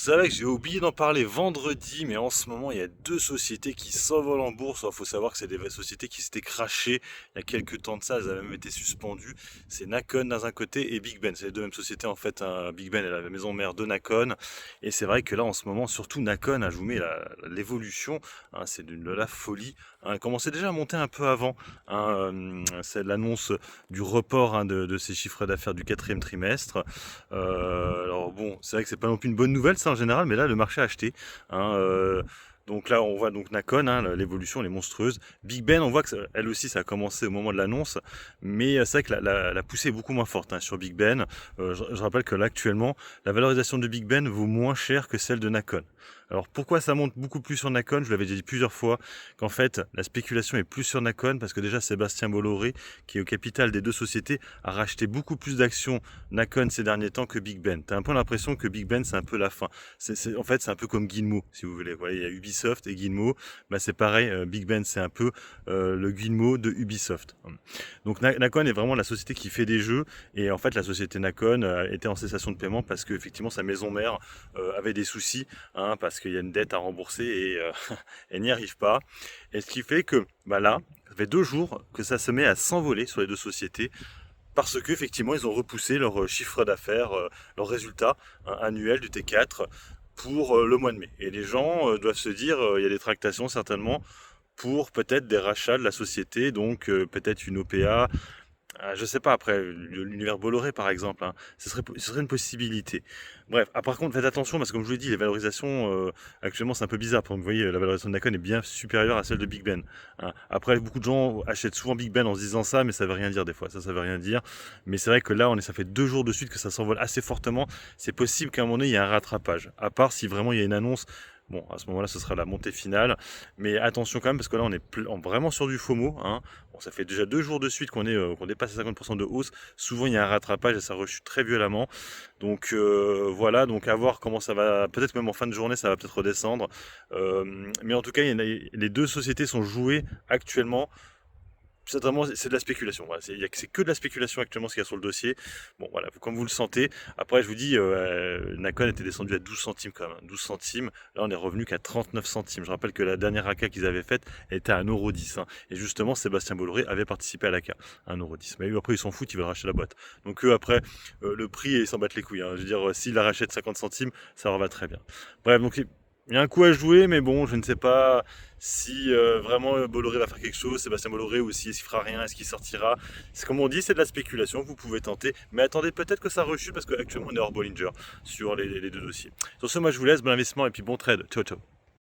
c'est vrai que j'ai oublié d'en parler vendredi, mais en ce moment, il y a deux sociétés qui s'envolent en bourse. Il faut savoir que c'est des sociétés qui s'étaient crashées il y a quelques temps de ça, elles avaient même été suspendues. C'est Nakon dans un côté et Big Ben. C'est les deux mêmes sociétés en fait, hein. Big Ben est la maison mère de Nakon. Et c'est vrai que là, en ce moment, surtout Nakon, hein, je vous mets l'évolution, hein, c'est de la folie. Hein, elle commençait déjà à monter un peu avant. Hein, c'est l'annonce du report, hein, de ces chiffres d'affaires du quatrième trimestre. Alors bon, c'est vrai que c'est pas non plus une bonne nouvelle ça en général, mais là le marché a acheté. Hein, donc là on voit donc Nakon, hein, l'évolution elle est monstrueuse. Big Ben, on voit que elle aussi ça a commencé au moment de l'annonce, mais c'est vrai que la poussée est beaucoup moins forte, hein, sur Big Ben. Je rappelle que là actuellement la valorisation de Big Ben vaut moins cher que celle de Nakon. Alors pourquoi ça monte beaucoup plus sur Nakon? Je l'avais déjà dit plusieurs fois qu'en fait la spéculation est plus sur Nakon parce que déjà Sébastien Bolloré, qui est au capital des deux sociétés, a racheté beaucoup plus d'actions Nakon ces derniers temps que Big Ben. T'as un peu l'impression que Big Ben c'est un peu la fin. En fait c'est un peu comme Guillemot si vous voulez. Voilà, il y a Ubisoft et Guillemot. Bah c'est pareil, Big Ben c'est un peu le Guillemot de Ubisoft. Donc Nakon est vraiment la société qui fait des jeux et en fait la société Nakon était en cessation de paiement parce que effectivement sa maison mère avait des soucis, hein, parce qu'il y a une dette à rembourser et elle n'y arrive pas. Et ce qui fait que bah là, ça fait 2 jours que ça se met à s'envoler sur les deux sociétés parce qu'effectivement, ils ont repoussé leur chiffre d'affaires, leur résultat, hein, annuel du T4 pour le mois de mai. Et les gens doivent se dire, il y a des tractations certainement pour peut-être des rachats de la société, donc peut-être une OPA, je sais pas, après, l'univers Bolloré par exemple, hein, ce serait une possibilité. Bref, par contre, faites attention parce que comme je vous l'ai dit, les valorisations actuellement c'est un peu bizarre. Vous voyez, la valorisation de Nakon est bien supérieure à celle de Big Ben. Hein. Après, beaucoup de gens achètent souvent Big Ben en se disant ça, mais ça veut rien dire des fois. Ça veut rien dire. Mais c'est vrai que là, ça fait 2 jours de suite que ça s'envole assez fortement. C'est possible qu'à un moment donné, il y ait un rattrapage. À part si vraiment il y a une annonce. Bon, à ce moment-là, ce sera la montée finale. Mais attention quand même, parce que là, on est vraiment sur du FOMO. Hein. Bon, ça fait déjà 2 jours de suite qu'on dépasse les 50% de hausse. Souvent, il y a un rattrapage et ça rechute très violemment. Donc voilà, donc à voir comment ça va. Peut-être même en fin de journée, ça va peut-être redescendre. Mais en tout cas, les deux sociétés sont jouées actuellement. C'est de la spéculation. Voilà. C'est que de la spéculation actuellement ce qu'il y a sur le dossier. Bon, voilà, comme vous le sentez. Après, je vous dis, Nakon était descendu à 12 centimes quand même. 12 centimes. Là, on est revenu qu'à 39 centimes. Je rappelle que la dernière ACA qu'ils avaient faite était à 1,10 €. Hein. Et justement, Sébastien Bolloré avait participé à l'ACA à 1,10 €. Mais eux, après, ils s'en foutent, ils veulent racheter la boîte. Donc eux, après, le prix, ils s'en battent les couilles. Hein. Je veux dire, s'ils la rachètent 50 centimes, ça leur va très bien. Bref, donc il y a un coup à jouer, mais bon, je ne sais pas si vraiment Bolloré va faire quelque chose, Sébastien Bolloré, ou s'il fera rien, est-ce qu'il sortira. C'est comme on dit, c'est de la spéculation, vous pouvez tenter, mais attendez peut-être que ça rechute parce qu'actuellement on est hors Bollinger sur les deux dossiers. Sur ce, moi je vous laisse, bon investissement et puis bon trade. Ciao ciao.